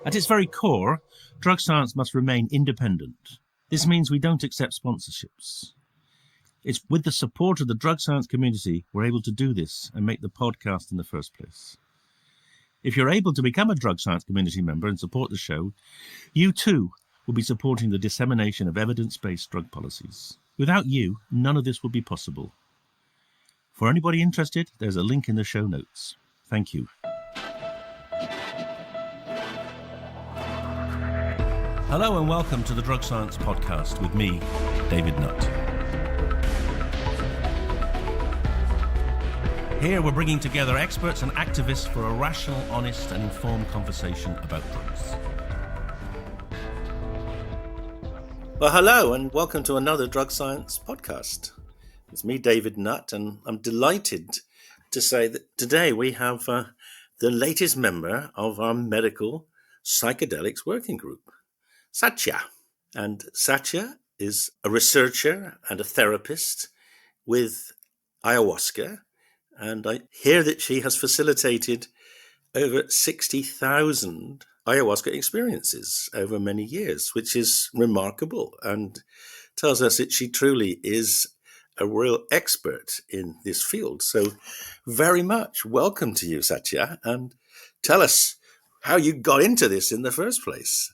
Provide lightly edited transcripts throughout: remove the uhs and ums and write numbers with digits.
At its very core, drug science must remain independent. This means we don't accept sponsorships. It's with the support of the drug science community we're able to do this and make the podcast in the first place. If you're able to become a drug science community member and support the show, you too will be supporting the dissemination of evidence-based drug policies. Without you, none of this would be possible. For anybody interested, there's a link in the show notes. Thank you. Hello and welcome to the Drug Science Podcast with me, David Nutt. Here we're bringing together experts and activists for a rational, honest and informed conversation about drugs. Well, hello and welcome to another Drug Science Podcast. It's me, David Nutt, and I'm delighted to say that today we have the latest member of our medical psychedelics working group, Satya. And Satya is a researcher and a therapist with Ayahuasca. And I hear that she has facilitated over 60,000 ayahuasca experiences over many years, which is remarkable and tells us that she truly is a real expert in this field. So very much welcome to you, Satya, and tell us how you got into this in the first place.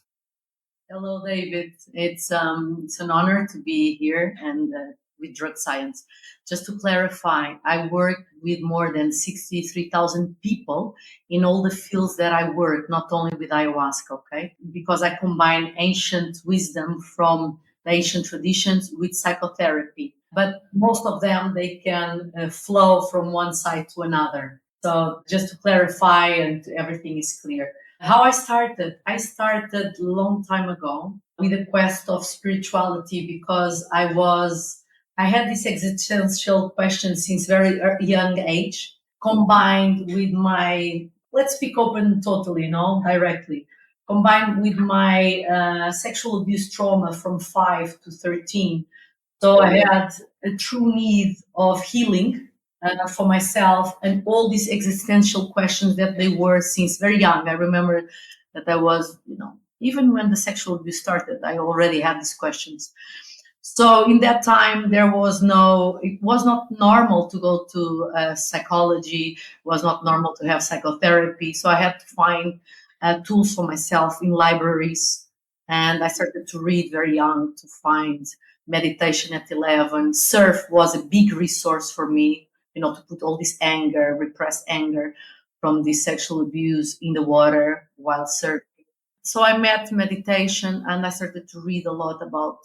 Hello, David. It's an honor to be here and with drug science. Just to clarify, I work with more than 63,000 people in all the fields that I work, not only with ayahuasca, okay? Because I combine ancient wisdom from the ancient traditions with psychotherapy. But most of them, they can flow from one side to another. So just to clarify and everything is clear. How I started a long time ago with a quest of spirituality because I had this existential question since very young age, combined with my, let's speak open totally, directly, combined with my sexual abuse trauma from 5 to 13. So I had a true need of healing for myself and all these existential questions that they were since very young. I remember that I was, even when the sexual abuse started, I already had these questions. So in that time, it was not normal to go to psychology, it was not normal to have psychotherapy. So I had to find tools for myself in libraries. And I started to read very young to find meditation at 11. Surf was a big resource for me, to put all this anger, repressed anger from this sexual abuse in the water while surfing. So I met meditation and I started to read a lot about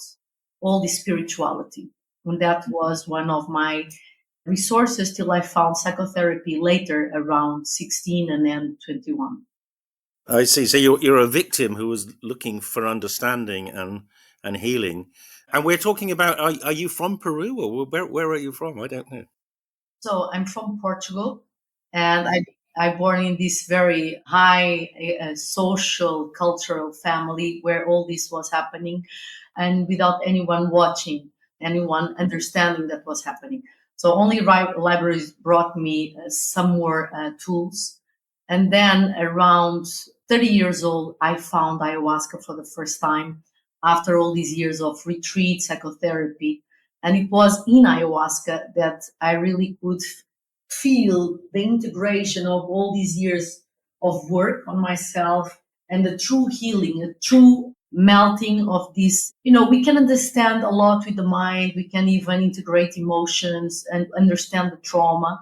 all this spirituality. And that was one of my resources till I found psychotherapy later around 16 and then 21. I see. So you're a victim who was looking for understanding and healing. And we're talking about, are you from Peru or where are you from? I don't know. So I'm from Portugal and I born in this very high social, cultural family where all this was happening and without anyone watching, anyone understanding that was happening. So only libraries brought me some more tools. And then around 30 years old, I found ayahuasca for the first time after all these years of retreat, psychotherapy. And it was in ayahuasca that I really could feel the integration of all these years of work on myself and the true healing, a true melting of this. We can understand a lot with the mind. We can even integrate emotions and understand the trauma.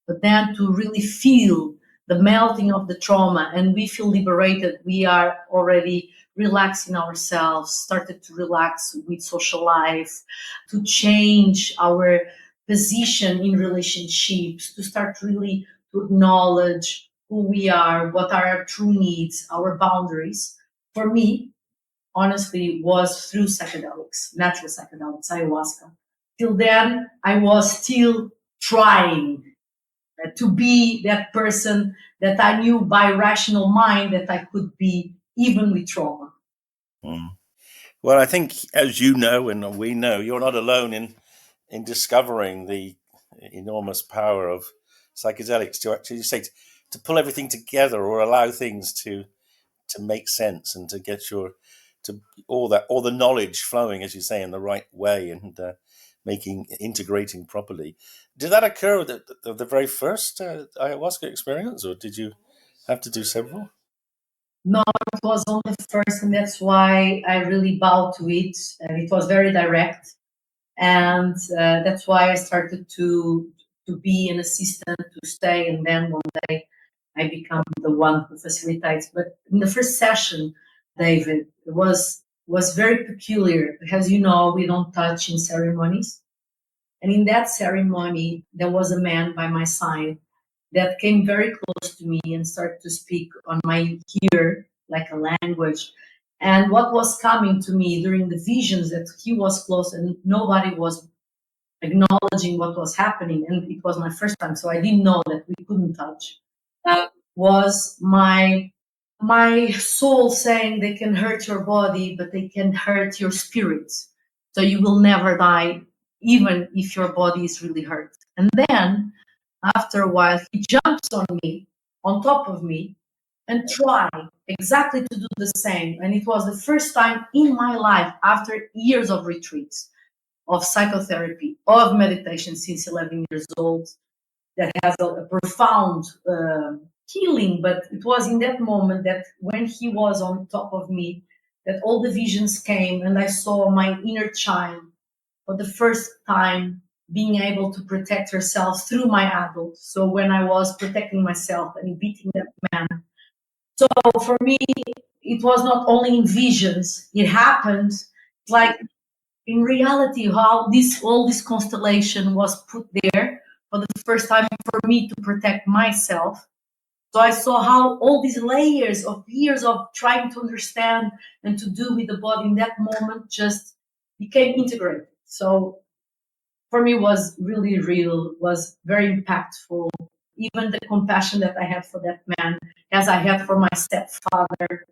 But then to really feel the melting of the trauma and we feel liberated, we are already relaxing ourselves, started to relax with social life, to change our position in relationships, to start really to acknowledge who we are, what are our true needs, our boundaries. For me, honestly, was through psychedelics, natural psychedelics, ayahuasca. Till then, I was still trying to be that person that I knew by rational mind that I could be, even with trauma. Well, I think, as you know, and we know, you're not alone in discovering the enormous power of psychedelics to actually say to pull everything together or allow things to to make sense and to get to all the knowledge flowing, as you say, in the right way, and integrating properly. Did that occur at the very first ayahuasca experience, or did you have to do several? No, it was on the first, and that's why I really bowed to it. And it was very direct, and that's why I started to be an assistant, to stay, and then one day I become the one who facilitates. But in the first session, David, it was very peculiar. As you know, we don't touch in ceremonies, and in that ceremony, there was a man by my side that came very close to me and started to speak on my ear like a language. And what was coming to me during the visions, that he was close and nobody was acknowledging what was happening, and it was my first time, so I didn't know that we couldn't touch. That was my soul saying they can hurt your body, but they can hurt your spirit. So you will never die, even if your body is really hurt. And then after a while, he jumps on me, on top of me, and try exactly to do the same. And it was the first time in my life, after years of retreats, of psychotherapy, of meditation since 11 years old, that has a profound healing. But it was in that moment that when he was on top of me, that all the visions came, and I saw my inner child for the first time being able to protect herself through my adult. So when I was protecting myself and beating that man. So for me, it was not only in visions, it happened like in reality, how all this constellation was put there for the first time for me to protect myself. So I saw how all these layers of years of trying to understand and to do with the body in that moment just became integrated. So for me was really real, was very impactful. Even the compassion that I had for that man, as I had for my stepfather,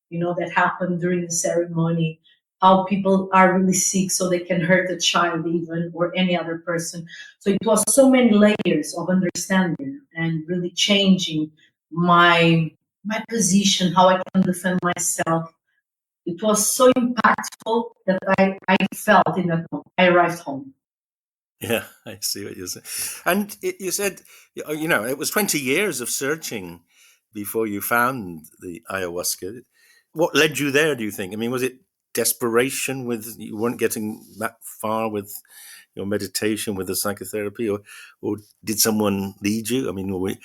that happened during the ceremony, how people are really sick so they can hurt a child even, or any other person. So it was so many layers of understanding and really changing my position, how I can defend myself. It was so impactful that I felt in that moment. I arrived home. Yeah, I see what you're saying. And you said, it was 20 years of searching before you found the ayahuasca. What led you there, do you think? I mean, was it desperation with you weren't getting that far with your meditation, with the psychotherapy, or did someone lead you? I mean, were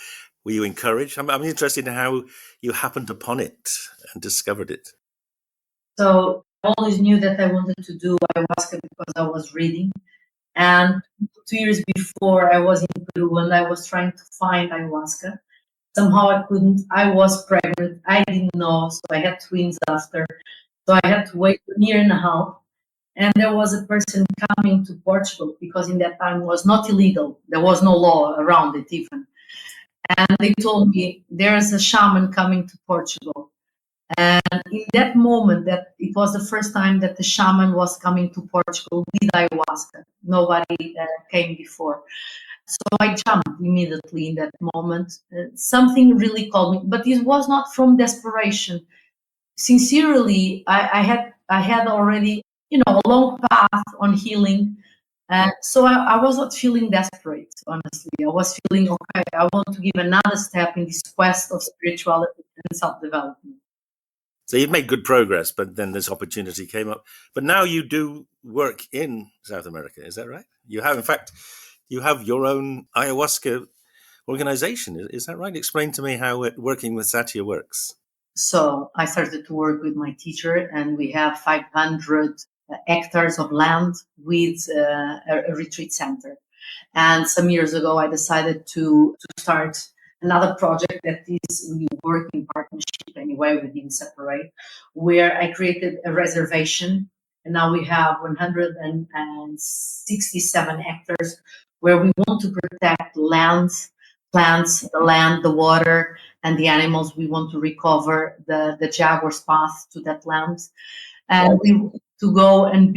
you encouraged? I'm interested in how you happened upon it and discovered it. So I always knew that I wanted to do ayahuasca because I was reading. And 2 years before, I was in Peru and I was trying to find ayahuasca. Somehow I couldn't. I was pregnant. I didn't know, so I had twins after. So I had to wait a year and a half. And there was a person coming to Portugal because in that time it was not illegal. There was no law around it even. And they told me there's a shaman coming to Portugal. And in that moment, that it was the first time that the shaman was coming to Portugal with ayahuasca. Nobody came before. So I jumped immediately in that moment. Something really called me, but it was not from desperation. Sincerely, I had already a long path on healing. So I was not feeling desperate, honestly. I was feeling, okay, I want to give another step in this quest of spirituality and self-development. So you've made good progress, but then this opportunity came up. But now you do work in South America, is that right? You have, in fact, you have your own ayahuasca organization. Is that right? Explain to me how Working with Satya works. So I started to work with my teacher, and we have 500 hectares of land with a retreat center. And some years ago, I decided to start another project that is we work in partnership anyway, we didn't separate, where I created a reservation. And now we have 167 hectares where we want to protect lands, plants, the land, the water, and the animals. We want to recover the jaguar's path to that land. And we to go and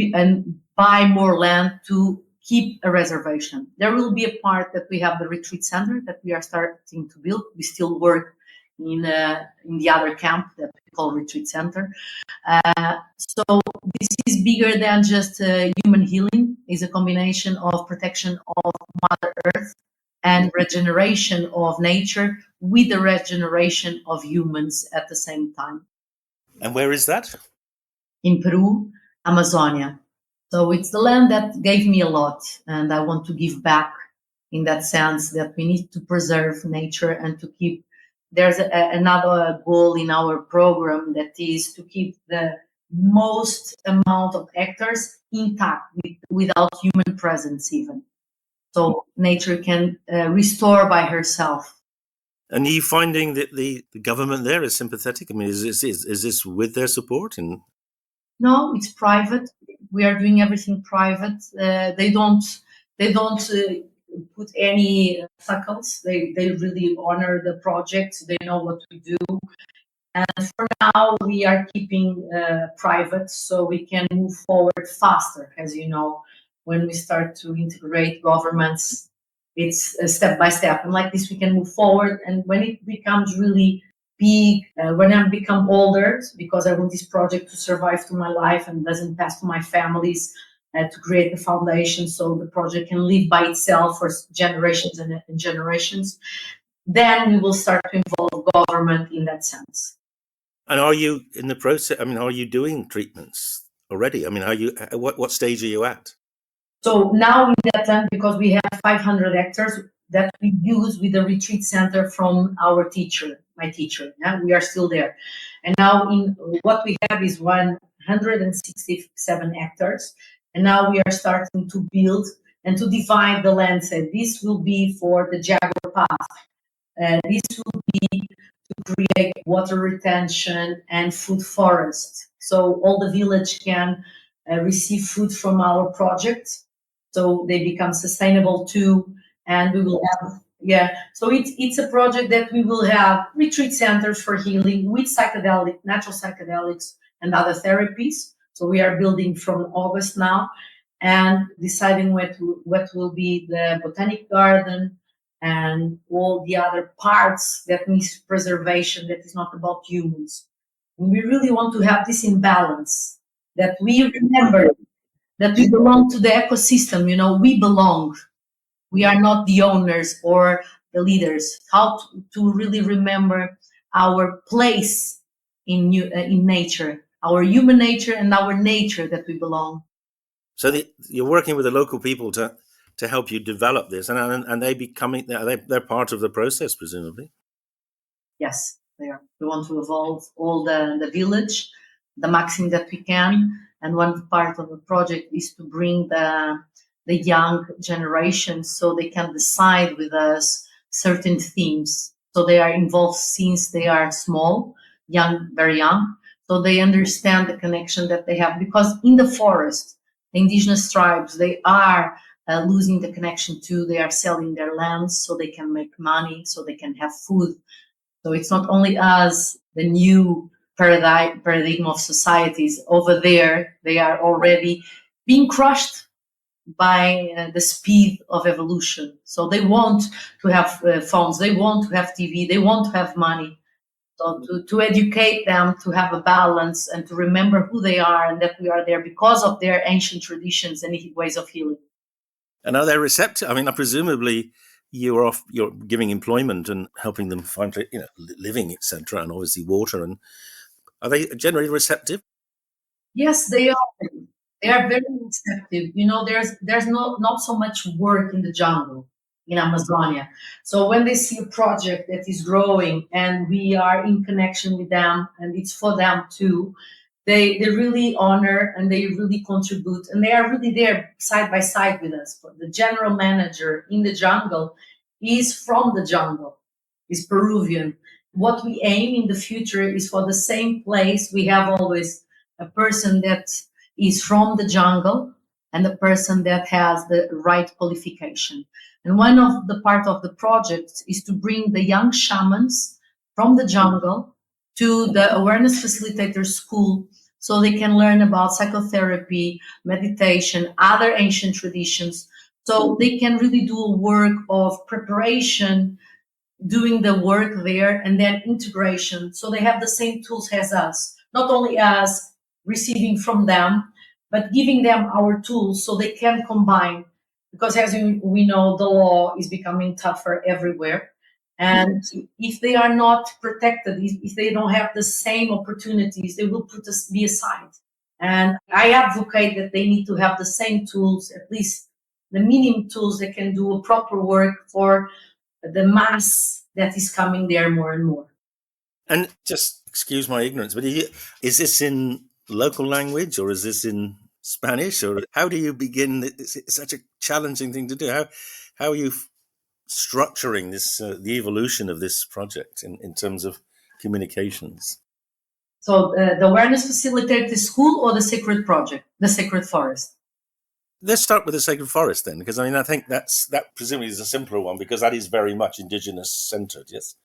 buy more land to keep a reservation. There will be a part that we have the retreat center that we are starting to build. We still work in the other camp that call retreat center. So this is bigger than just human healing. It's a combination of protection of Mother Earth and regeneration of nature with the regeneration of humans at the same time. And where is that? In Peru, Amazonia. So it's the land that gave me a lot, and I want to give back in that sense that we need to preserve nature and to keep. There's another goal in our program that is to keep the most amount of hectares intact without human presence even. So nature can restore by herself. And are you finding that the government there is sympathetic? I mean, is this with their support? And No, it's private. We are doing everything private. They don't put any shackles. They really honor the project. They know what we do. And for now, we are keeping private so we can move forward faster. As you know, when we start to integrate governments, it's step by step. And like this, we can move forward. And when it becomes really big, when I become older, because I want this project to survive to my life and doesn't pass to my families, to create the foundation so the project can live by itself for generations and generations, then we will start to involve government in that sense. And are you in the process? I mean, are you doing treatments already? I mean, are you? What stage are you at? So now in that land, because we have 500 hectares that we use with the retreat center from our teacher, my teacher, yeah, we are still there. And now in what we have is 167 hectares. And now we are starting to build and to divide the land. So this will be for the Jaguar Path. This will be to create water retention and food forest. So all the village can receive food from our project. So they become sustainable too. And we will have, so it's a project that we will have retreat centers for healing with natural psychedelics and other therapies. So we are building from August now and deciding what will be the botanic garden and all the other parts that needs preservation that is not about humans. And we really want to have this imbalance, that we remember that we belong to the ecosystem, we belong. We are not the owners or the leaders. How to really remember our place in nature, our human nature and our nature that we belong. So you're working with the local people to help you develop this, and they becoming they're part of the process, presumably. Yes, they are. We want to evolve all the village, the maximum that we can. And one part of the project is to bring the young generation so they can decide with us certain themes. So they are involved since they are small, young, very young. So they understand the connection that they have. Because in the forest, the indigenous tribes, they are losing the connection to, they are selling their lands so they can make money, so they can have food. So it's not only us, the new paradigm of societies over there, they are already being crushed by the speed of evolution. So they want to have phones, they want to have TV, they want to have money. So to educate them, to have a balance and to remember who they are and that we are there because of their ancient traditions and ways of healing. And are they receptive? I mean, presumably you're giving employment and helping them find, living, etc., and obviously water. And are they generally receptive? Yes, they are. They are very receptive. There's not so much work in the jungle in Amazonia. So when they see a project that is growing and we are in connection with them and it's for them too, they really honor and they really contribute and they are really there side by side with us. The general manager in the jungle is from the jungle, is Peruvian. What we aim in the future is for the same place. We have always a person that is from the jungle and the person that has the right qualification. And one of the part of the project is to bring the young shamans from the jungle to the Awareness Facilitator School so they can learn about psychotherapy, meditation, other ancient traditions, so they can really do a work of preparation doing the work there, and then integration. So they have the same tools as us, not only us receiving from them, but giving them our tools so they can combine. Because as we know, the law is becoming tougher everywhere. And if they are not protected, if they don't have the same opportunities, they will put us be aside. And I advocate that they need to have the same tools, at least the minimum tools that can do a proper work for the mass that is coming there more and more. And just excuse my ignorance, but is this in local language or is this in Spanish, or how do you begin? It's such a challenging thing to do. How are you structuring this, the evolution of this project in terms of communications? So the Awareness Facilitator School or the Sacred Project, the Sacred Forest? Let's start with the Sacred Forest then, because I think that presumably is a simpler one because that is very much indigenous centered. Yes.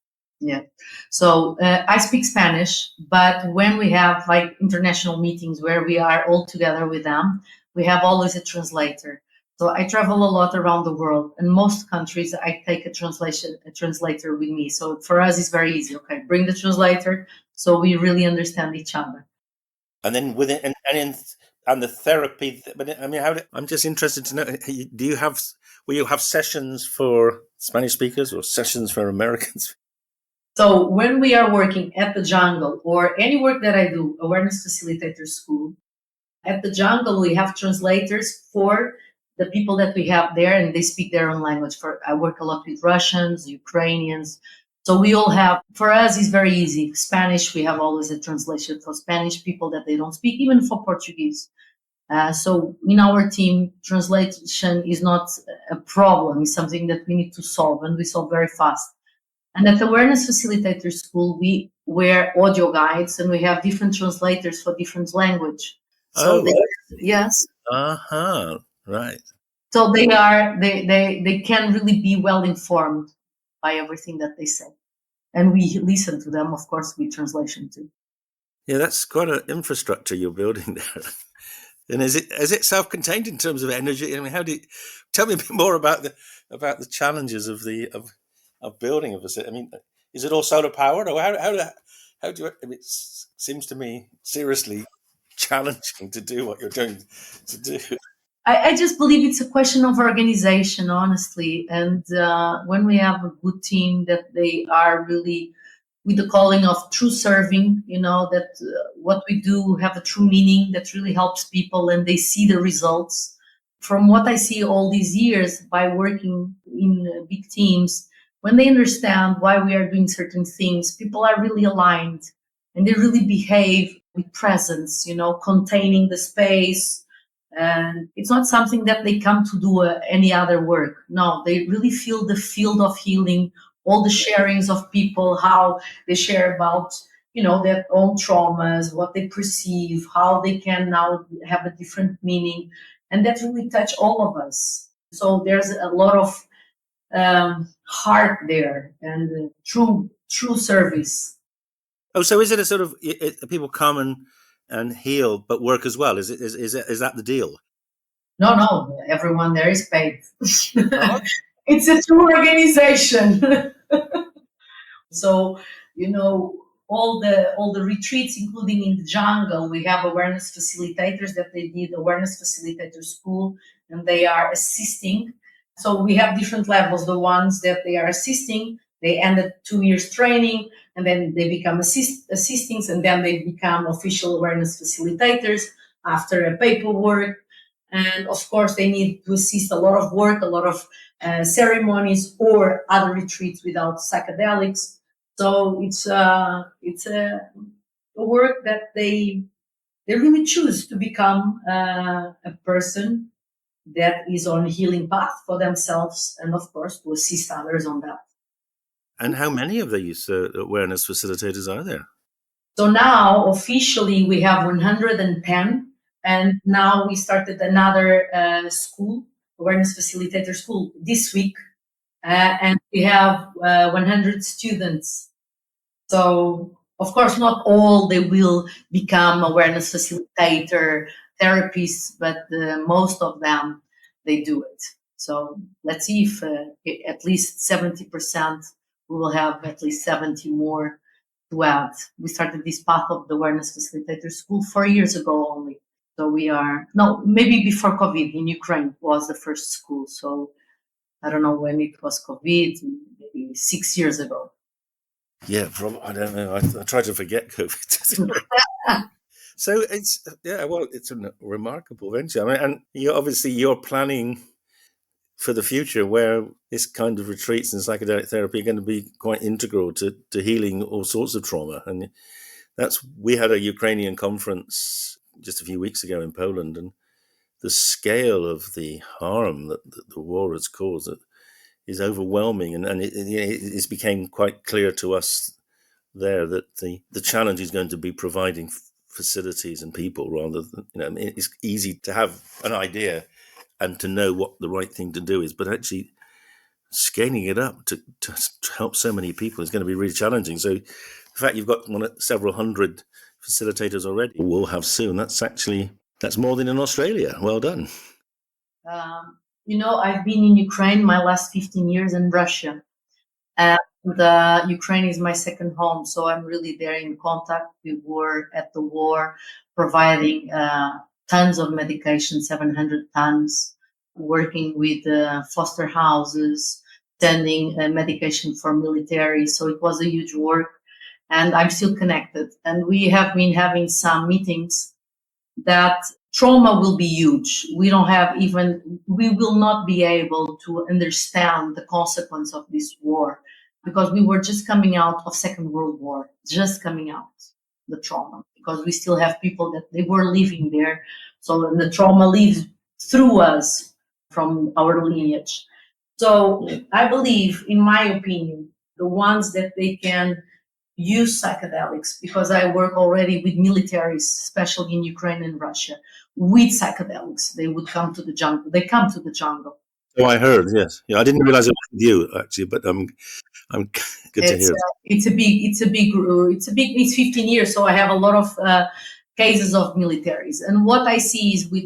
Yeah. So I speak Spanish, but when we have like international meetings where we are all together with them, we have always a translator. So I travel a lot around the world. In most countries, I take a translator with me. So for us, it's very easy. Okay, bring the translator, so we really understand each other. And then with it, and the therapy. But I mean, I'm just interested to know: will you have sessions for Spanish speakers or sessions for Americans? So when we are working at the jungle or any work that I do, Awareness Facilitator School, at the jungle, we have translators for the people that we have there, and they speak their own language. I work a lot with Russians, Ukrainians. So we all have, for us, it's very easy. Spanish, we have always a translation for Spanish people that they don't speak, even for Portuguese. So in our team, translation is not a problem. It's something that we need to solve, and we solve very fast. And at the Awareness Facilitator School, we wear audio guides, and we have different translators for different language. So yes. Right. So they can really be well informed by everything that they say, and we listen to them, of course, with translation too. Yeah, that's quite an infrastructure you're building there. And is it self-contained in terms of energy? I mean, tell me a bit more about the challenges of building a facility? I mean, is it all solar powered, or how do you? It seems to me seriously challenging to do what you're doing to do. I just believe it's a question of organization, honestly. And when we have a good team that they are really with the calling of true serving, that what we do have a true meaning that really helps people and they see the results. From what I see all these years by working in big teams, when they understand why we are doing certain things, people are really aligned and they really behave with presence, containing the space. And it's not something that they come to do any other work. No, they really feel the field of healing, all the sharings of people, how they share about, their own traumas, what they perceive, how they can now have a different meaning. And that really touch all of us. So there's a lot of heart there and true service. Oh, so is it a sort of people come and heal, but work as well? Is that the deal? No, everyone there is paid. Oh. It's a true organization. So, all the retreats, including in the jungle, we have awareness facilitators that they did Awareness Facilitator School, and they are assisting. So we have different levels. The ones that they are assisting, they ended 2 years training, and then they become assistings, and then they become official awareness facilitators after a paperwork. And of course, they need to assist a lot of work, a lot of ceremonies or other retreats without psychedelics. So it's a work that they really choose to become a person that is on a healing path for themselves, and of course to assist others on that. And how many of these awareness facilitators are there? So now officially we have 110, and now we started another school, Awareness Facilitator School, this week, and we have 100 students. So of course not all they will become awareness facilitator therapists, but most of them they do it. So let's see if at least 70% we will have at least 70 more to add. We started this path of the Awareness Facilitator School 4 years ago only. So we are, no, maybe before COVID in Ukraine was the first school. So I don't know when it was COVID, maybe 6 years ago. Yeah, I don't know. I try to forget COVID. So it's it's a remarkable venture. I mean, and you're planning for the future where this kind of retreats and psychedelic therapy are going to be quite integral to healing all sorts of trauma. And we had a Ukrainian conference just a few weeks ago in Poland, and the scale of the harm that the war has caused is overwhelming. And it's became quite clear to us there that the challenge is going to be providing facilities and people rather than, it's easy to have an idea and to know what the right thing to do is, but actually scaling it up to help so many people is going to be really challenging. So the fact you've got several hundred facilitators already, we'll have soon, that's more than in Australia. Well done. I've been in Ukraine my last 15 years, and Russia. And Ukraine is my second home, so I'm really there in contact. We were at the war providing tons of medication, 700 tons, working with foster houses, sending medication for military. So it was a huge work, and I'm still connected. And we have been having some meetings that trauma will be huge. We will not be able to understand the consequence of this war, because we were just coming out of Second World War, just coming out, the trauma, because we still have people that they were living there. So the trauma lives through us from our lineage. So I believe, in my opinion, the ones that they can use psychedelics, because I work already with militaries, especially in Ukraine and Russia, with psychedelics. They would come to the jungle. They come to the jungle. Oh, I heard, yes. Yeah, I didn't realize it was with you, actually, but I'm good to hear. It's 15 years, so I have a lot of cases of militaries. And what I see is with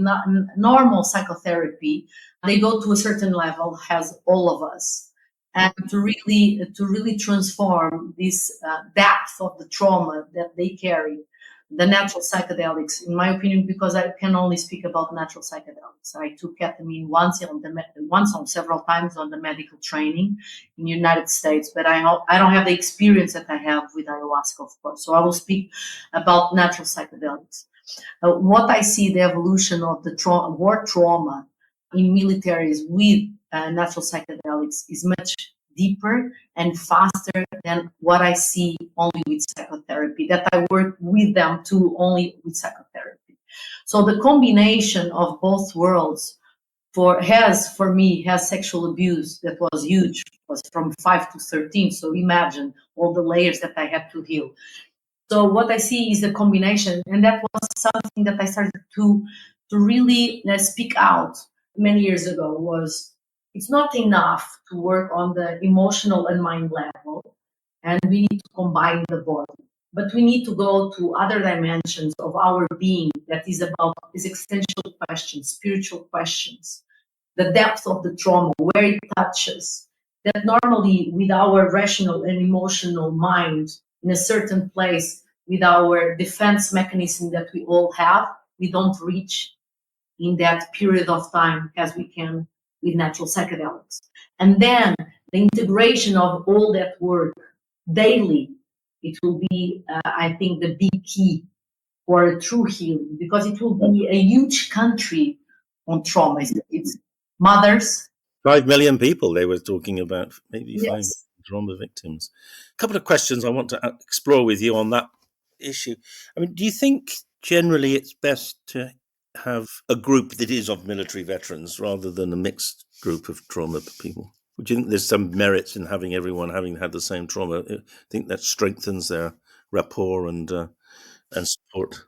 normal psychotherapy, they go to a certain level, has all of us. And to really transform this depth of the trauma that they carry, the natural psychedelics, in my opinion, because I can only speak about natural psychedelics. I took ketamine once on several times on the medical training in the United States, but I don't have the experience that I have with ayahuasca, of course. So I will speak about natural psychedelics. What I see, the evolution of the war trauma in militaries with natural psychedelics is much deeper and faster than what I see only with psychotherapy, that I work with them too only with psychotherapy. So the combination of both worlds has sexual abuse that was huge, was from 5 to 13. So imagine all the layers that I had to heal. So what I see is the combination, and that was something that I started to really speak out many years ago. Was it's not enough to work on the emotional and mind level, and we need to combine the body. But we need to go to other dimensions of our being that is about these existential questions, spiritual questions, the depth of the trauma, where it touches, that normally with our rational and emotional mind in a certain place, with our defense mechanism that we all have, we don't reach in that period of time as we can with natural psychedelics. And then the integration of all that work daily, it will be, I think, the big key for a true healing, because it will be a huge country on trauma. It's mothers. 5 million people they were talking about, maybe 5 million Yes. trauma victims. A couple of questions I want to explore with you on that issue. I mean, do you think generally it's best to have a group that is of military veterans rather than a mixed group of trauma people? Would you think there's some merits in having everyone having had the same trauma? I think that strengthens their rapport and support.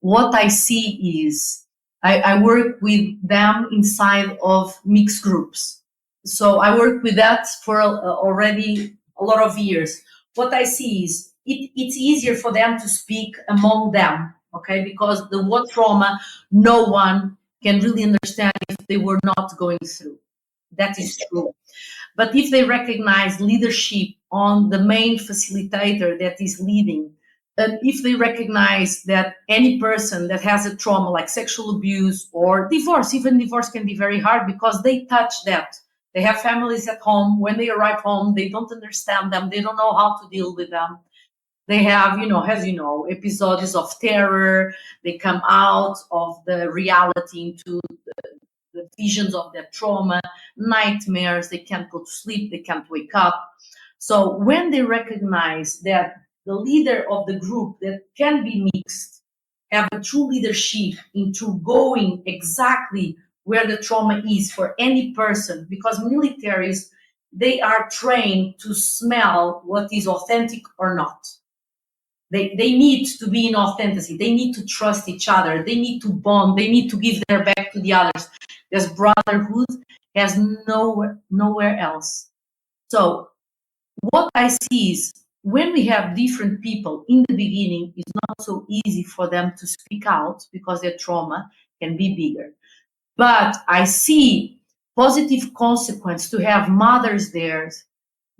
What I see is I work with them inside of mixed groups. So I work with that for already a lot of years. What I see is it's easier for them to speak among them, okay? Because the war trauma, no one can really understand if they were not going through. That is true. But if they recognize leadership on the main facilitator that is leading, and if they recognize that any person that has a trauma like sexual abuse or divorce, even divorce can be very hard because they touch that. They have families at home. When they arrive home, they don't understand them. They don't know how to deal with them. They have, as you know, episodes of terror. They come out of the reality into the visions of their trauma, nightmares. They can't go to sleep. They can't wake up. So when they recognize that the leader of the group that can be mixed have a true leadership into going exactly where the trauma is for any person, because militaries, they are trained to smell what is authentic or not. They need to be in authenticity. They need to trust each other. They need to bond. They need to give their back to the others. This brotherhood has nowhere else. So what I see is when we have different people in the beginning, it's not so easy for them to speak out because their trauma can be bigger. But I see positive consequence to have mothers there,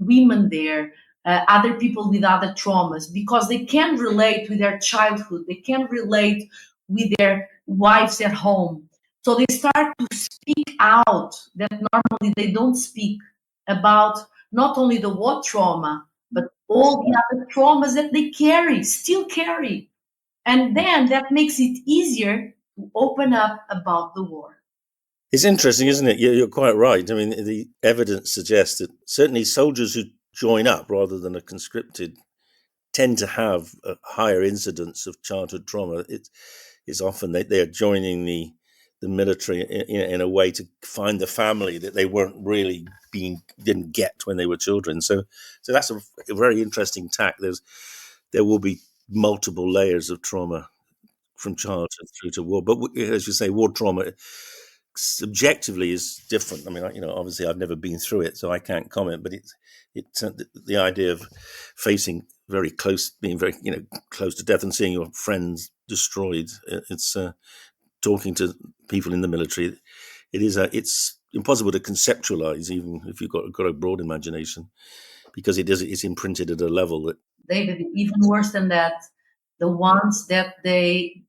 women there, other people with other traumas, because they can relate with their childhood, they can relate with their wives at home. So they start to speak out that normally they don't speak about, not only the war trauma, but all the other traumas that they still carry. And then that makes it easier to open up about the war. It's interesting, isn't it? You're quite right. I mean, the evidence suggests that certainly soldiers who join up rather than are conscripted tend to have a higher incidence of childhood trauma. It's often they are joining the military in a way to find the family that they weren't really didn't get when they were children. So that's a very interesting tack. There will be multiple layers of trauma from childhood through to war. But as you say, war trauma subjectively is different. I mean, obviously I've never been through it, so I can't comment. But it's the idea of facing being very close to death and seeing your friends destroyed. It's talking to people in the military. It's impossible to conceptualize, even if you've got a broad imagination, because it's imprinted at a level that. David, even worse than that, the ones that they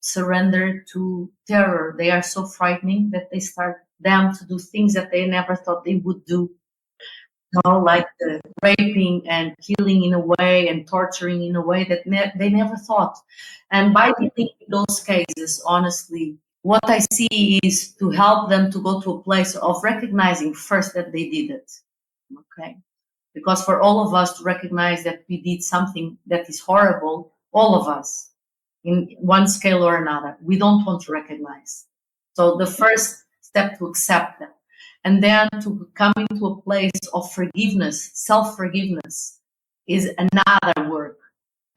surrender to terror. They are so frightening that they start them to do things that they never thought they would do. Like the raping and killing in a way and torturing in a way that they never thought. And by dealing with those cases, honestly, what I see is to help them to go to a place of recognizing first that they did it. Okay. Because for all of us to recognize that we did something that is horrible, all of us, in one scale or another, we don't want to recognize. So the first step to accept that, and then to come into a place of forgiveness, self-forgiveness, is another work.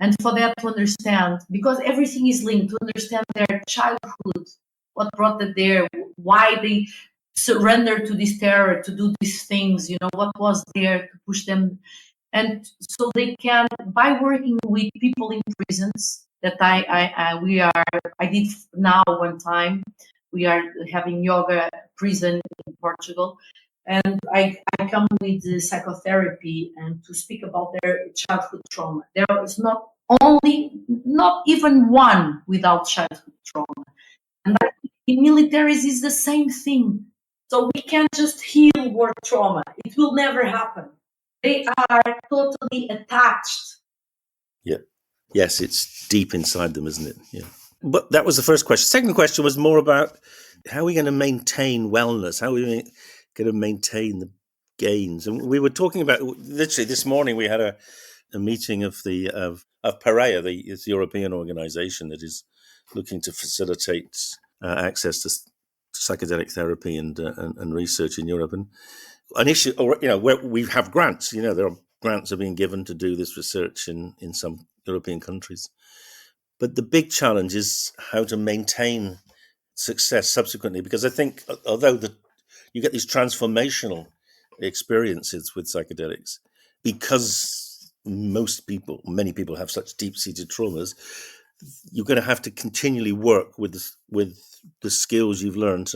And for that to understand, because everything is linked, to understand their childhood, what brought them there, why they surrender to this terror, to do these things, what was there to push them. And so they can, by working with people in prisons that I did now one time, we are having yoga prison in Portugal. And I come with the psychotherapy and to speak about their childhood trauma. There is not even one without childhood trauma. And in militaries is the same thing. So we can't just heal war trauma. It will never happen. They are totally attached. Yeah. Yes, it's deep inside them, isn't it? Yeah. But that was the first question. Second question was more about how are we going to maintain wellness? How are we going to maintain the gains? And we were talking about, literally this morning, we had a meeting of PAREA, the European organization that is looking to facilitate access to psychedelic therapy and research in Europe. And an issue, where we have grants, there are grants are being given to do this research in some European countries. But the big challenge is how to maintain success subsequently, because I think although you get these transformational experiences with psychedelics, because many people have such deep-seated traumas, you're going to have to continually work with the skills you've learned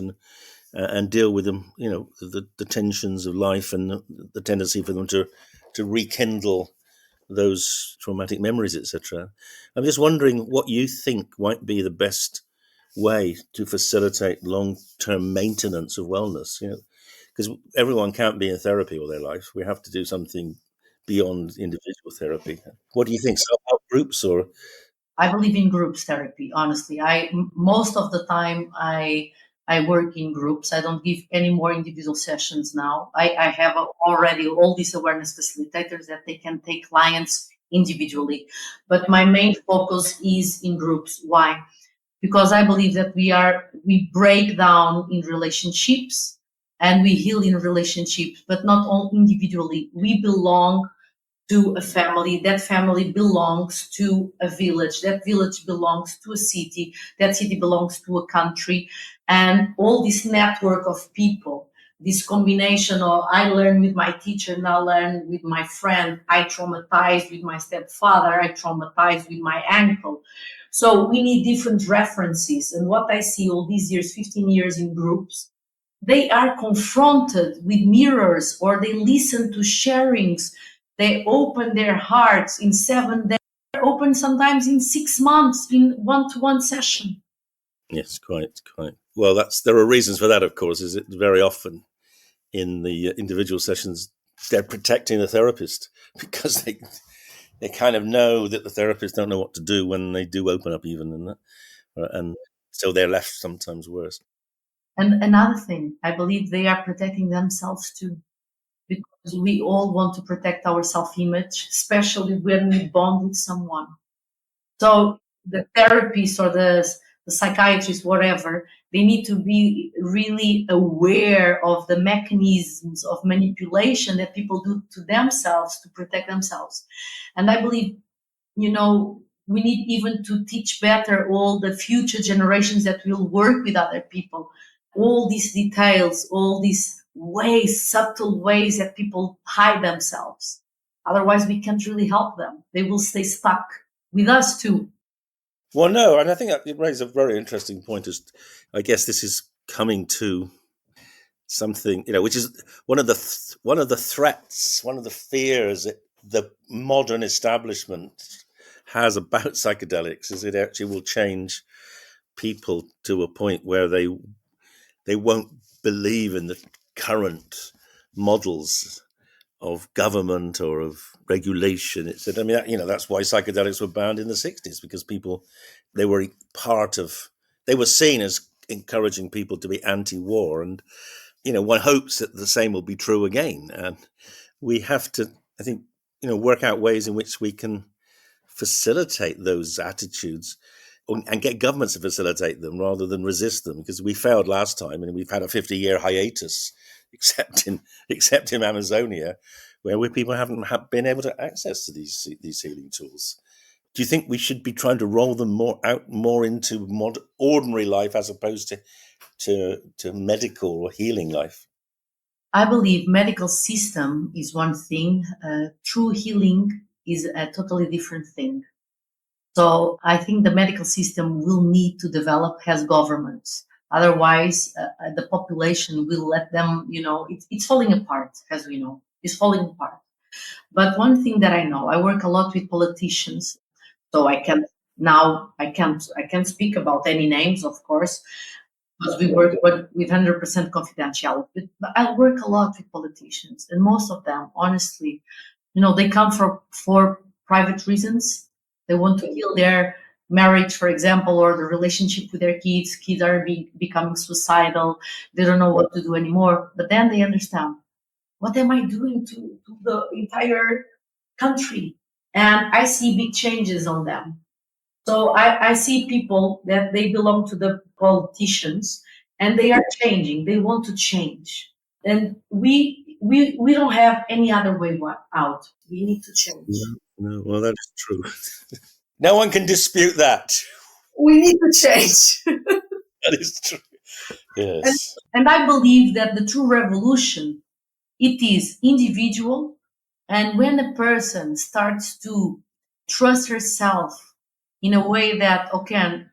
and deal with them, the tensions of life and the tendency for them to rekindle those traumatic memories, etc. I'm just wondering what you think might be the best way to facilitate long-term maintenance of wellness. Because everyone can't be in therapy all their life. We have to do something beyond individual therapy. What do you think? Self-help groups or? I believe in groups therapy. Honestly, most of the time I work in groups. I don't give any more individual sessions now. I have already all these awareness facilitators that they can take clients individually, but my main focus is in groups. Why? Because I believe that we break down in relationships and we heal in relationships, but not all individually. We belong to a family. That family belongs to a village. That village belongs to a city. That city belongs to a country. And all this network of people, this combination of I learn with my teacher, now learn with my friend, I traumatized with my stepfather, I traumatized with my uncle. So we need different references. And what I see all these years, 15 years in groups, they are confronted with mirrors or they listen to sharings. They open their hearts in 7 days, open sometimes in 6 months in one-to-one session. Yes, quite. Well, there are reasons for that, of course. Is it very often in the individual sessions they're protecting the therapist because they kind of know that the therapists don't know what to do when they do open up, even in that, and so they're left sometimes worse. And another thing, I believe they are protecting themselves too, because we all want to protect our self-image, especially when we bond with someone. So the therapists or the psychiatrists, whatever, they need to be really aware of the mechanisms of manipulation that people do to themselves to protect themselves. And I believe, we need even to teach better all the future generations that will work with other people. All these details, all these ways, subtle ways that people hide themselves. Otherwise, we can't really help them. They will stay stuck with us too. Well, no, and I think it raises a very interesting point. As I guess this is coming to something, which is one of the threats, one of the fears that the modern establishment has about psychedelics is it actually will change people to a point where they won't believe in the current models of government or of regulation. That's why psychedelics were banned in the 60s, because they were they were seen as encouraging people to be anti-war. And, one hopes that the same will be true again. And we have to, I think, work out ways in which we can facilitate those attitudes and get governments to facilitate them rather than resist them, because we failed last time and we've had a 50-year hiatus, except in Amazonia, where people haven't been able to access to these healing tools. Do you think we should be trying to roll them more into ordinary life as opposed to medical or healing life? I believe medical system is one thing. True healing is a totally different thing. So I think the medical system will need to develop as governments. Otherwise, the population will let them, it's falling apart, as we know. It's falling apart. But one thing that I know, I work a lot with politicians, so I can't speak about any names, of course, because we work with 100% confidentiality. But I work a lot with politicians, and most of them, honestly, they come for private reasons. They want to heal their marriage, for example, or the relationship with their kids. Kids are becoming suicidal. They don't know what to do anymore. But then they understand, what am I doing to the entire country? And I see big changes on them. So I see people that they belong to the politicians and they are changing. They want to change. And we don't have any other way out. We need to change. No, well, that is true. No one can dispute that. We need to change. That is true. Yes. And I believe that the true revolution, it is individual. And when a person starts to trust herself in a way that, okay,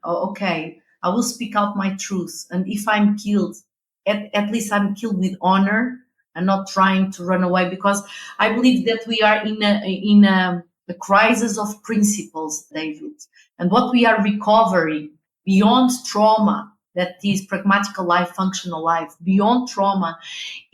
I will speak out my truth. And if I'm killed, at least I'm killed with honor and not trying to run away, because I believe that we are in a crisis of principles, David. And what we are recovering beyond trauma, that is pragmatical life, functional life, beyond trauma,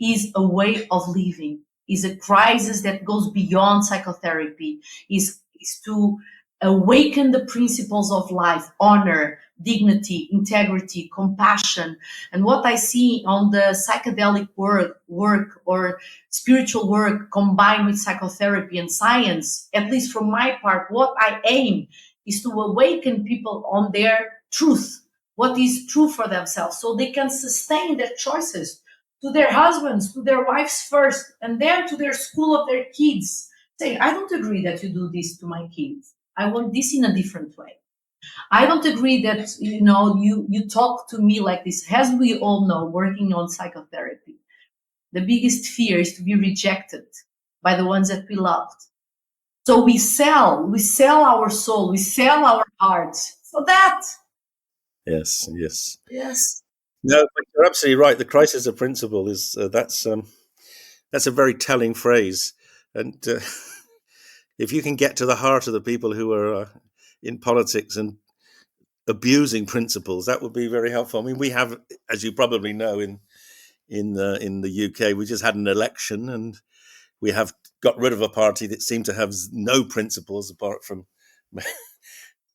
is a way of living, is a crisis that goes beyond psychotherapy, is to awaken the principles of life, honor, dignity, integrity, compassion. And what I see on the psychedelic work or spiritual work combined with psychotherapy and science, at least from my part, what I aim is to awaken people on their truth, what is true for themselves, so they can sustain their choices to their husbands, to their wives first, and then to their school of their kids. Say, I don't agree that you do this to my kids. I want this in a different way. I don't agree that you talk to me like this. As we all know, working on psychotherapy, the biggest fear is to be rejected by the ones that we loved. So we sell our soul, we sell our hearts for that. Yes. Yes. No, but you're absolutely right. The crisis of principle is that's a very telling phrase, and if you can get to the heart of the people who are in politics and abusing principles, that would be very helpful. I mean, we have, as you probably know, in the UK, we just had an election, and we have got rid of a party that seemed to have no principles apart from.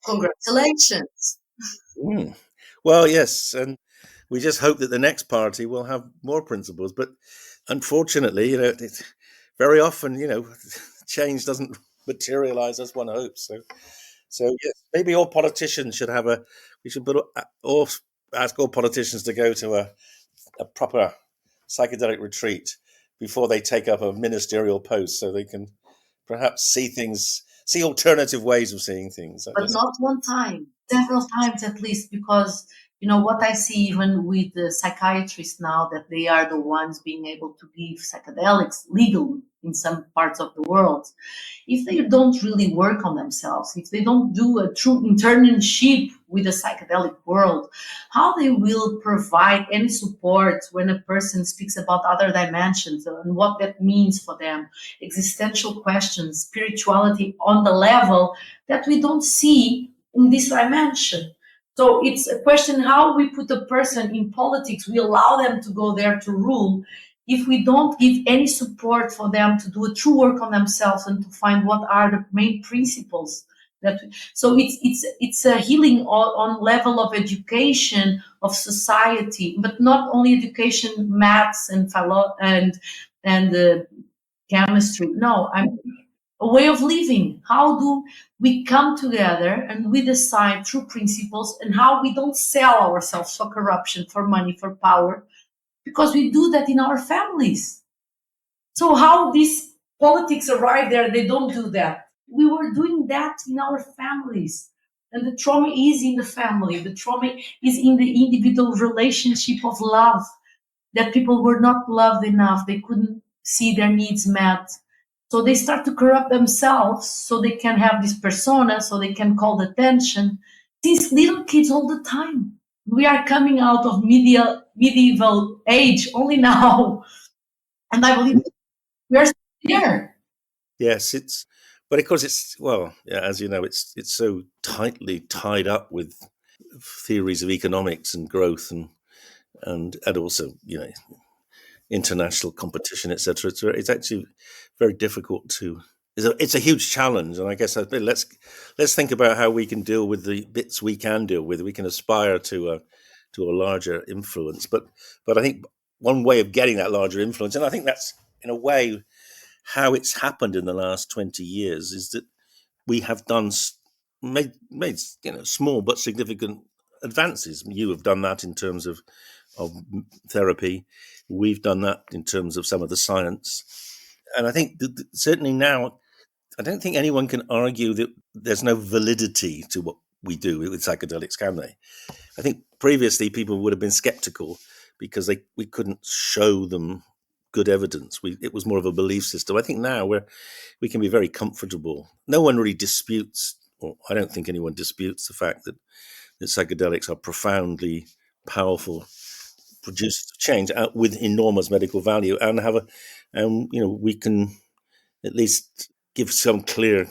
Congratulations. Well, yes, and we just hope that the next party will have more principles. But unfortunately, very often, change doesn't materialize as one hopes. So yes, maybe all politicians should have we should ask all politicians to go to a proper psychedelic retreat before they take up a ministerial post, so they can perhaps see alternative ways of seeing things. But not one time, several times at least, because what I see even with the psychiatrists now, that they are the ones being able to give psychedelics legally in some parts of the world. If they don't really work on themselves, if they don't do a true internship with the psychedelic world, how they will provide any support when a person speaks about other dimensions and what that means for them, existential questions, spirituality on the level that we don't see in this dimension. So it's a question how we put a person in politics, we allow them to go there to rule, if we don't give any support for them to do a true work on themselves and to find what are the main principles. So it's a healing on level of education, of society, but not only education, maths and philo and chemistry. No, a way of living. How do we come together and we decide true principles, and how we don't sell ourselves for corruption, for money, for power, because we do that in our families. So how these politics arrive there, they don't do that. We were doing that in our families. And the trauma is in the family. The trauma is in the individual relationship of love, that people were not loved enough. They couldn't see their needs met. So they start to corrupt themselves so they can have this persona, so they can call the attention. These little kids all the time. We are coming out of medieval age only now. And I believe we are here. Yes, but of course as you know, it's so tightly tied up with theories of economics and growth and also international competition, etc. It's actually very difficult to. It's a huge challenge, and I guess let's think about how we can deal with the bits we can deal with. We can aspire to a larger influence, but I think one way of getting that larger influence, and I think that's in a way how it's happened in the last 20 years, is that we have made small but significant advances. You have done that in terms of therapy. We've done that in terms of some of the science. And I think that certainly now, I don't think anyone can argue that there's no validity to what we do with psychedelics, can they? I think previously people would have been skeptical because we couldn't show them good evidence. It was more of a belief system. I think now we can be very comfortable. No one really disputes, or I don't think anyone disputes the fact that psychedelics are profoundly powerful produces change with enormous medical value, and we can at least give some clear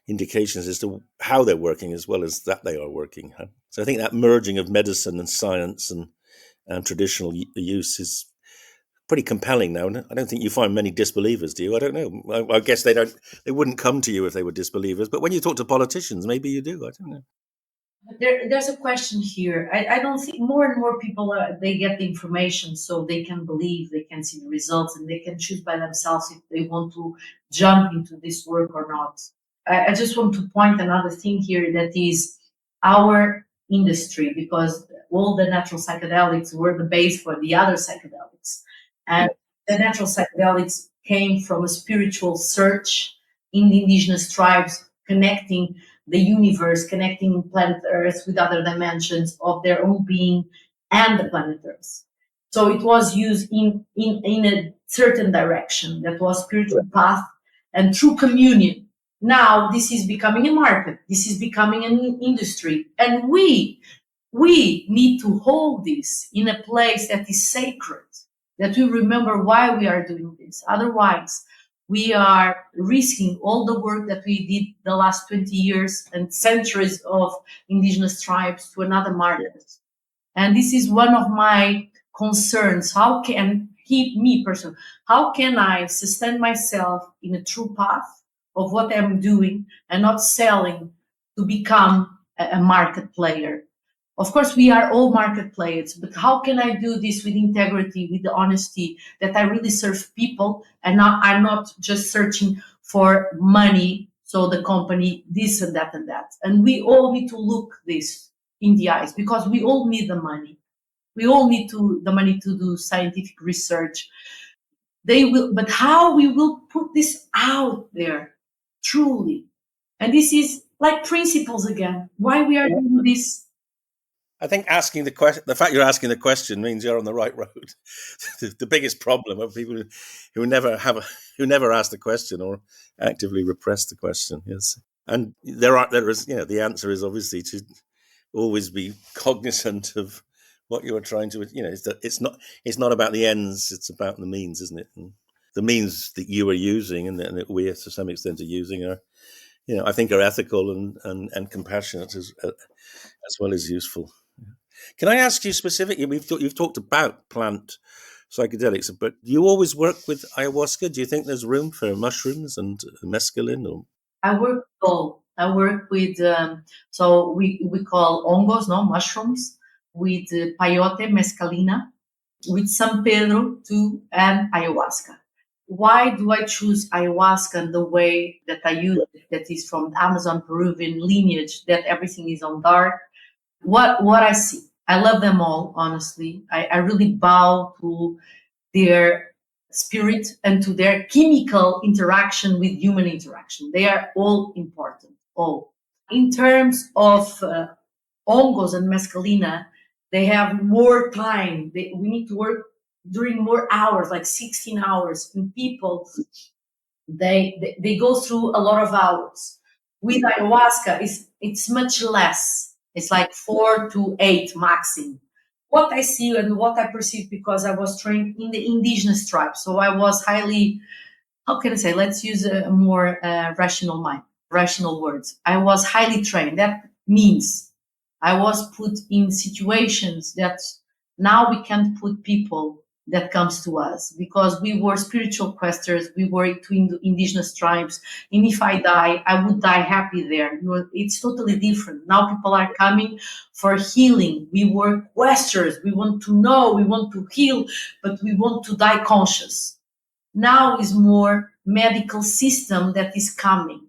indications as to how they're working as well as that they are working. So I think that merging of medicine and science and traditional use is pretty compelling now. I don't think you find many disbelievers, do you? I don't know. I guess they wouldn't come to you if they were disbelievers. But when you talk to politicians, maybe you do. I don't know. There's a question here. I don't think more and more people they get the information so they can believe, they can see the results, and they can choose by themselves if they want to jump into this work or not. I just want to point another thing here that is our industry, because all the natural psychedelics were the base for the other psychedelics. And the natural psychedelics came from a spiritual search in the indigenous tribes, connecting the universe, connecting planet Earth with other dimensions of their own being and the planet Earth. So it was used in a certain direction that was spiritual path and through communion. Now this is becoming a market. This is becoming an industry. And we need to hold this in a place that is sacred, that we remember why we are doing this. Otherwise, we are risking all the work that we did the last 20 years and centuries of indigenous tribes to another market. And this is one of my concerns. How can me personally, how can I sustain myself in a true path of what I'm doing and not selling to become a market player? Of course, we are all market players, but how can I do this with integrity, with the honesty that I really serve people and I'm not just searching for money, so the company, this and that and that. And we all need to look this in the eyes because we all need the money. We all need the money to do scientific research. They will, but how we will put this out there truly. And this is like principles again. Why we are doing this? I think asking the question, the fact you're asking the question means you're on the right road. The biggest problem are people who never ask the question or actively repress the question. Yes, and there is the answer is obviously to always be cognizant of what you are trying to. It's not about the ends; it's about the means, isn't it? And the means that you are using and that we, to some extent, are using are, I think, are ethical and compassionate as well as useful. Can I ask you specifically? You've talked about plant psychedelics, but do you always work with ayahuasca? Do you think there's room for mushrooms and mescaline? Or I work with all. I work with so we call hongos, no mushrooms, with peyote, mescalina, with San Pedro too, and ayahuasca. Why do I choose ayahuasca and the way that I use it? That is from Amazon Peruvian lineage. That everything is on dark. What I see, I love them all. Honestly, I really bow to their spirit and to their chemical interaction with human interaction. They are all important. All in terms of hongos and mescalina, they have more time. We need to work during more hours, like 16 hours. And people, they go through a lot of hours. With ayahuasca, it's much less. It's like 4 to 8 maximum. What I see and what I perceive, because I was trained in the indigenous tribe, so I was highly, how can I say? Let's use a more rational mind, rational words. I was highly trained. That means I was put in situations that now we can't put people that comes to us, because we were spiritual questers, we were between the indigenous tribes, and if I die, I would die happy there. It's totally different. Now people are coming for healing. We were questers, we want to know, we want to heal, but we want to die conscious. Now is more medical system that is coming.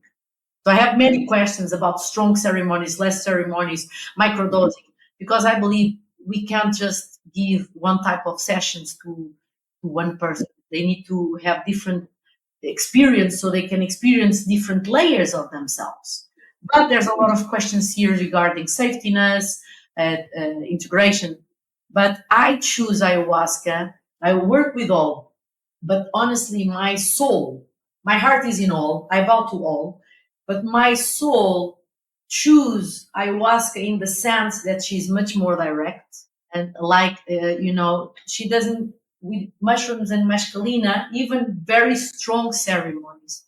So I have many questions about strong ceremonies, less ceremonies, microdosing, because I believe we can't just give one type of sessions to one person. They need to have different experience so they can experience different layers of themselves. But there's a lot of questions here regarding safetiness, integration. But I choose ayahuasca. I work with all. But honestly, my soul, my heart is in all. I bow to all. But my soul choose ayahuasca in the sense that she's much more direct. And like, she doesn't, with mushrooms and mescalina, even very strong ceremonies.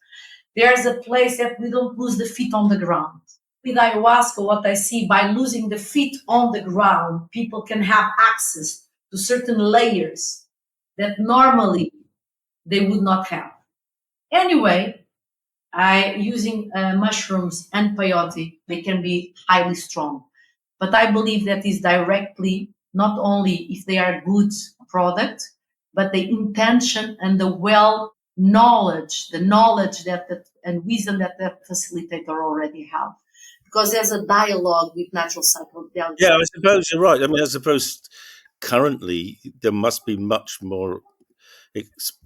There's a place that we don't lose the feet on the ground. With ayahuasca, what I see, by losing the feet on the ground, people can have access to certain layers that normally they would not have. Anyway, using mushrooms and peyote, they can be highly strong. But I believe that is directly, not only if they are good product, but the intention and the the knowledge and wisdom that facilitator already have. Because there's a dialogue with natural psychedelics. Yeah, I suppose you're right. I mean, I suppose currently there must be much more,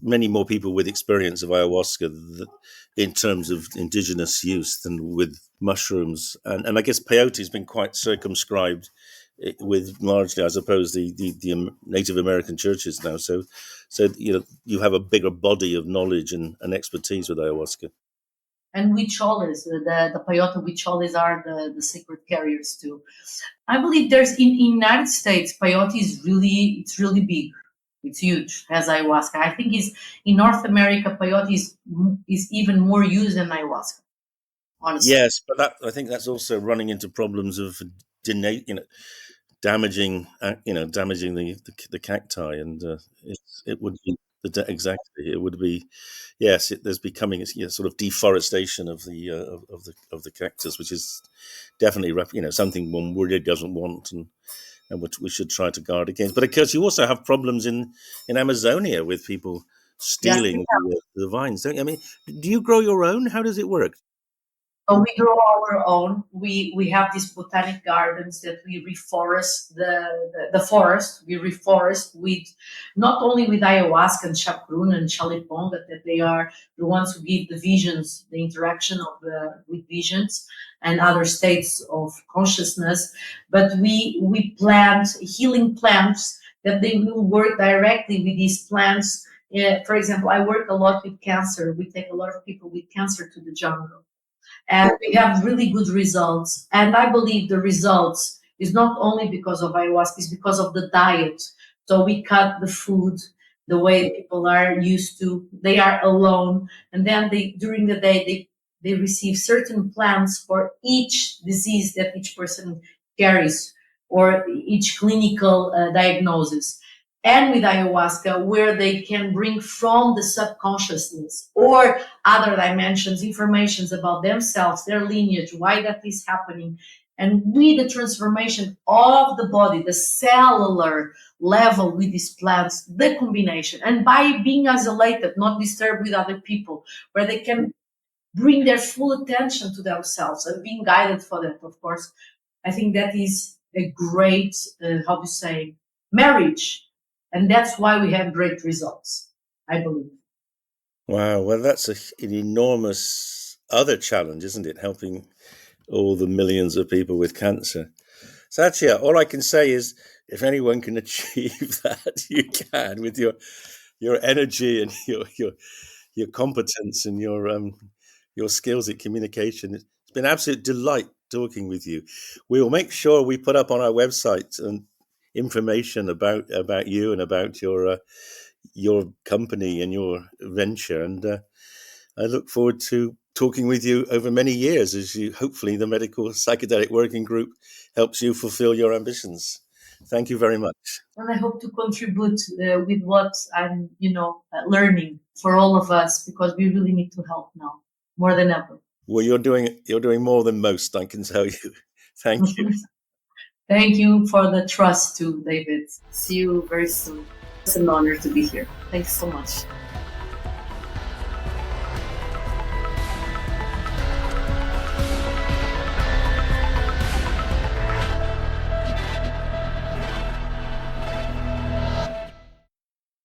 many more people with experience of ayahuasca in terms of indigenous use than with mushrooms. And I guess peyote has been quite circumscribed with largely, I suppose, the Native American churches now. So you have a bigger body of knowledge and expertise with ayahuasca. And huicholes, the peyote huicholes are the sacred carriers too. I believe there's in United States, peyote it's really big. It's huge as ayahuasca. I think is in North America, peyote is even more used than ayahuasca. Honestly, Yes, but I think that's also running into problems of damaging damaging the cacti, and it would be exactly, it would be, yes, there's becoming a sort of deforestation of the cactus, which is definitely something one really doesn't want, and which we should try to guard against. But of course, you also have problems in Amazonia with people yeah. stealing the vines. Don't you? I mean, do you grow your own? How does it work? So we grow our own. We have these botanic gardens that we reforest the forest. We reforest with not only with ayahuasca and chacruna and chaliponga, that they are the ones who give the visions, the interaction of with visions and other states of consciousness, but we plant healing plants that they will work directly with these plants. For example, I work a lot with cancer. We take a lot of people with cancer to the jungle, and we have really good results. And I believe the results is not only because of ayahuasca, it's because of the diet. So we cut the food the way people are used to. They are alone, and then during the day they receive certain plants for each disease that each person carries, or each clinical diagnosis. And with ayahuasca, where they can bring from the subconsciousness or other dimensions, informations about themselves, their lineage, why that is happening. And with the transformation of the body, the cellular level with these plants, the combination, and by being isolated, not disturbed with other people, where they can bring their full attention to themselves and being guided for that, of course. I think that is a great, how to say, marriage. And that's why we have great results, I believe. Wow, well, that's an enormous other challenge, isn't it? Helping all the millions of people with cancer. Satya, all I can say is, if anyone can achieve that, you can, with your energy and your competence and your skills at communication. It's been an absolute delight talking with you. We will make sure we put up on our website and information about you and about your company and your venture. And I look forward to talking with you over many years as you, hopefully, the Medical Psychedelic Working Group helps you fulfill your ambitions. Thank you very much. And I hope to contribute with what I'm, learning for all of us, because we really need to help now more than ever. Well, you're doing more than most, I can tell you. Thank you. Thank you for the trust too, David. See you very soon. It's an honor to be here. Thanks so much.